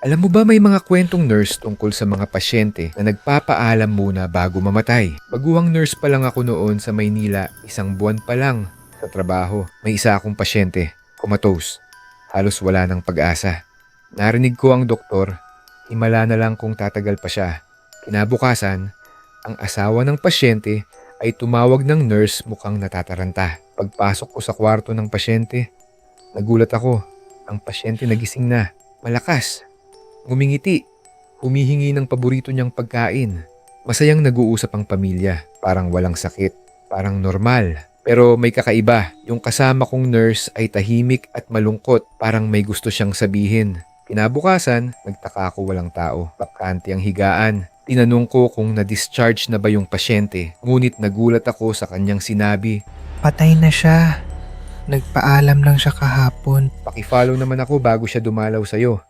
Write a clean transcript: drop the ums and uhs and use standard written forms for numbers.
Alam mo ba may mga kwentong nurse tungkol sa mga pasyente na nagpapaalam muna bago mamatay? Baguhang nurse pa lang ako noon sa Maynila, 1 buwan pa lang sa trabaho. May isa akong pasyente, comatose. Halos wala ng pag-asa. Narinig ko ang doktor, himala na lang kung tatagal pa siya. Kinabukasan, ang asawa ng pasyente ay tumawag ng nurse mukhang natataranta. Pagpasok ko sa kwarto ng pasyente, nagulat ako. Ang pasyente nagising na, malakas. Ngumingiti, humihingi ng paborito niyang pagkain. Masayang nag-uusap ang pamilya, parang walang sakit, parang normal. Pero may kakaiba, yung kasama kong nurse ay tahimik at malungkot, parang may gusto siyang sabihin. Kinabukasan, nagtaka ako walang tao, bakante ang higaan. Tinanong ko kung na-discharge na ba yung pasyente, ngunit nagulat ako sa kanyang sinabi. Patay na siya. Nagpaalam lang siya kahapon. Pakifollow naman ako bago siya dumalaw sa'yo.